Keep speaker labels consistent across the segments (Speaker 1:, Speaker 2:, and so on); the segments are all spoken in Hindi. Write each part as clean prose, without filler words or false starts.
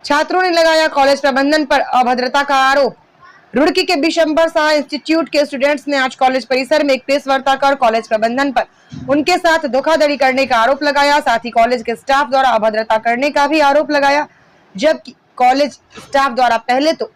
Speaker 1: छात्रों ने लगाया कॉलेज प्रबंधन पर अभद्रता का आरोप। रुड़की के बिशंबर शाह इंस्टीट्यूट के स्टूडेंट्स ने आज कॉलेज परिसर में एक प्रेस वार्ता कर कॉलेज प्रबंधन पर उनके साथ धोखाधड़ी करने का आरोप लगाया। साथ ही कॉलेज के स्टाफ द्वारा अभद्रता करने का भी आरोप लगाया, जबकि कॉलेज स्टाफ द्वारा पहले तो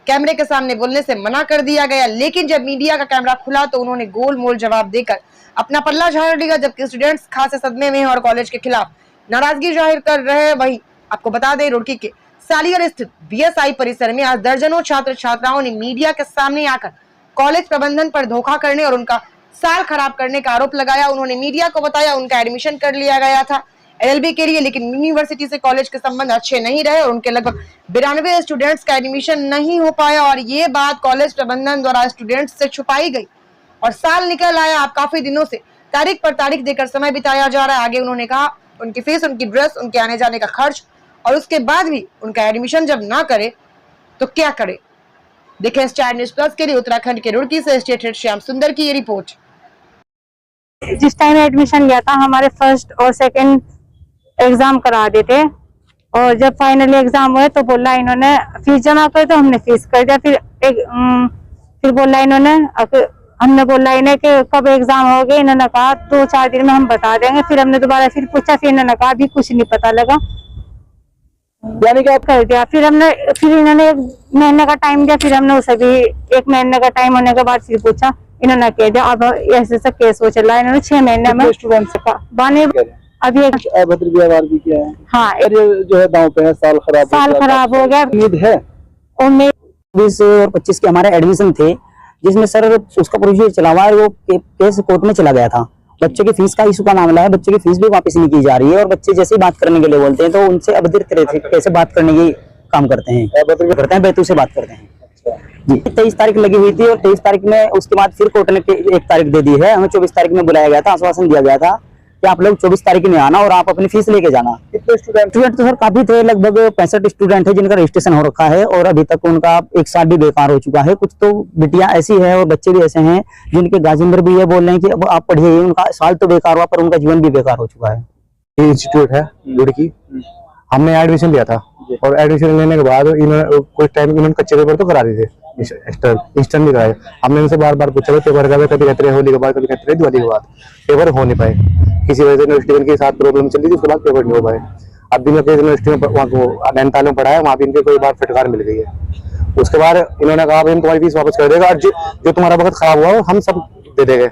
Speaker 1: कैमरे के सामने बोलने से मना कर दिया गया, लेकिन जब मीडिया का कैमरा खुला तो उन्होंने गोल मोल जवाब देकर अपना पल्ला झाड़ लिया। जबकि स्टूडेंट्स खासे सदमे में हैं और कॉलेज के खिलाफ नाराजगी जाहिर कर रहे हैं। वहीं आपको बता दें, रुड़की के सालियर स्थित बीएसआई परिसर में आज दर्जनों छात्र छात्राओं ने मीडिया के सामने आकर कॉलेज प्रबंधन पर धोखा करने और उनका साल खराब करने का आरोप लगाया। उन्होंने मीडिया को बताया उनका एडमिशन कर लिया गया था एलएलबी के लिए, लेकिन यूनिवर्सिटी से कॉलेज के संबंध अच्छे नहीं रहे और उनके लगभग 92 स्टूडेंट्स का एडमिशन नहीं हो पाया और ये बात कॉलेज प्रबंधन द्वारा स्टूडेंट्स से छुपाई गई और साल निकल आया। आप काफी दिनों से तारीख पर तारीख देकर समय बिताया जा रहा है। आगे उन्होंने कहा उनकी फीस, उनकी ड्रेस, उनके आने जाने का खर्च और उसके बाद भी उनका एडमिशन जब ना करे तो क्या करे। देखें स्टार न्यूज़ प्लस के लिए उत्तराखंड के रुड़की से स्टेट हेड श्याम सुंदर की ये रिपोर्ट।
Speaker 2: जिस टाइम एडमिशन लिया था हमारे फर्स्ट और सेकंड एग्जाम करा देते और जब फाइनली एग्जाम हुए तो बोला इन्होंने फीस जमा कर, तो हमने फीस कर दिया। फिर बोला इन्होंने, हमने बोला इन्हें कि कब एग्जाम हो गए, इन्होंने कहा 2-4 दिन में हम बता देंगे। फिर हमने दोबारा फिर पूछा, फिर इन्होंने कहा अभी कुछ नहीं पता लगा, यानी कि आप कर दिया। फिर इन्होंने 1 महीने का टाइम दिया, फिर हमने उसे भी 1 महीने का टाइम होने के बाद फिर पूछा, इन्होंने कह दिया अब ऐसे केस हो चला। इन्होंने 6 महीने में स्टूडेंट से अभी
Speaker 3: अभद्र व्यवहार भी किया है।
Speaker 2: हाँ,
Speaker 3: जो है दांव पे है, साल खराब हो गया।
Speaker 2: उम्मीद
Speaker 3: है
Speaker 2: उम्मीद
Speaker 4: 20 और 25 के हमारे एडमिशन थे, जिसमें सर उसका प्रोसीजर चला हुआ है, वो केस कोर्ट में चला गया था। बच्चे की फीस का इशू का मामला है, बच्चे की फीस भी वापस नहीं की जा रही है और बच्चे जैसे ही बात करने के लिए बोलते हैं तो उनसे अभद्र तरीके से बात करने की काम करते हैं, बेतु से बात करते हैं जी। 23 तारीख लगी हुई थी और 23 तारीख में उसके बाद फिर कोर्ट ने 1 तारीख दे दी है। हमें 24 तारीख में बुलाया गया था, आश्वासन दिया गया था कि आप लोग 24 तारीख में आना और आप अपनी फीस लेके जाना।
Speaker 3: कितने स्टूडेंट
Speaker 4: तो सर काफी थे, लगभग 65 स्टूडेंट है जिनका रजिस्ट्रेशन हो रखा है और अभी तक उनका 1 साल भी बेकार हो चुका है। कुछ तो बिटियां ऐसी है और बच्चे भी ऐसे हैं जिनके गाजिंदर भी ये बोल रहे हैं कि अब आप पढ़िए, उनका साल तो बेकार हुआ पर उनका जीवन भी बेकार हो चुका है।
Speaker 3: ये इंस्टीट्यूट है रुड़की, हमने एडमिशन लिया था और एडमिशन लेने के बाद इन्होंने कुछ टाइम इन्होंने कच्चे पेपर तो करा दिए थे, इंस्टेंट भी कराए। हमने उनसे बार-बार पूछा पेपर का, कभी कहते रहे होली के बाद, कभी कहते रहे दिवाली के बाद, पेपर हो नहीं पाए। किसी वजह से यूनिवर्सिटी के साथ प्रॉब्लम चली थी, उसके बाद पेपर नहीं हो पाए। अब भी मैं यूनिवर्सिटी में नैनीताल में पढ़ाया, वहाँ भी इनके कोई बार फटकार मिल गई है। उसके बाद इन्होंने कहा हम तुम्हारी फीस वापस कर देगा और जो तुम्हारा वक्त खराब हुआ हम सब दे देंगे।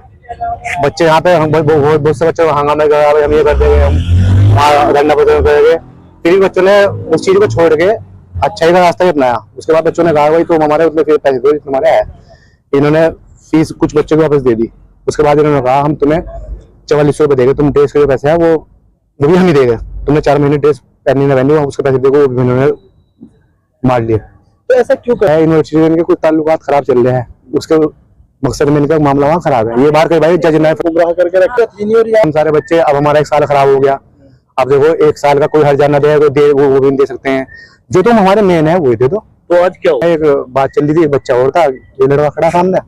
Speaker 3: बच्चे यहाँ पे बहुत से बच्चों को हंगामा कर, हम ये कर देंगे, हम वहाँ धरना प्रदर्शन करेंगे। फिर बच्चों ने उस चीज को छोड़ के अच्छाई का रास्ता ही अपनाया। उसके बाद बच्चों ने कहा भाई तुम हमारे उतने पैसे दो तुम्हारे है। इन्होंने फीस कुछ बच्चों को वापस दे दी। उसके बाद इन्होंने कहा हम तुम्हें 4400 रुपए देंगे, तुम ड्रेस के जो पैसे है वो भी हम ही देंगे, तुमने 4 महीने ड्रेस पहनी ना पहनी उसके पैसे देखो, वो भी इन्होंने मार लिए। तो ऐसा क्यों है? यूनिवर्सिटी में इनके कुछ ताल्लुकात खराब चल रहे हैं, उसके मकसद में इनका मामला वहाँ खराब है। ये बार कई भाई जज ने गुमराह करके रखे हम सारे बच्चे। अब हमारा 1 साल खराब हो गया, अब देखो 1 साल का कोई हर्जा ना दे, वो भी दे सकते हैं। जो तुम हमारे मेन है वही दे दो। तो आज क्या हुआ?
Speaker 4: एक बात चल रही थी, एक बच्चा और था, ये लड़का खड़ा सामने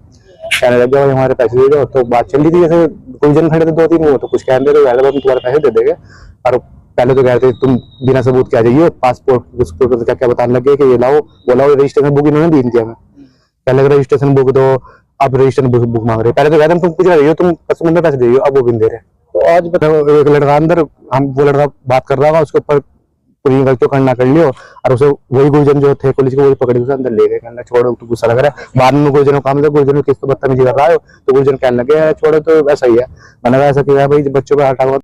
Speaker 4: कहने लग गया हमारे पैसे दे दो। तो बात चल रही थी, जैसे कोई जन खड़े थे 2-3 वो तो कुछ कहने दे रहे हम तुम्हारे पैसे दे देंगे। और पहले तो कह रहे थे तुम बिना सबूत क्या चाहिए, पासपोर्ट क्या बताने लगे कि ये लाओ, बोला रजिस्ट्रेशन बुक इन्होंने दी थी हमें। पहले रजिस्ट्रेशन बुक दो, अब रजिस्ट्रेशन बुक मांग रहे। पहले तो कहते तुम कुछ रही हो, तुम कस्टमर में पैसे दे रही हो, अब वो भी दे रहे। तो आज बताओ एक लड़का अंदर, हम वो लड़का बात कर रहा होगा, उसके ऊपर पूरी गलती करना कर लियो और उसे वही गुरुजन जो थे पुलिस को वही पकड़ के अंदर ले गए। कहने छोड़ो, तो गुस्सा लग रहा है। बाद में गुरुजनों काम लगा, गुरुजन किस तो बदतमीजी कर रहा है तो गुरुजन कहने लगे छोड़ो, तो ऐसा ही है। मैंने कहा ऐसा किया भाई बच्चों पे हटाओ।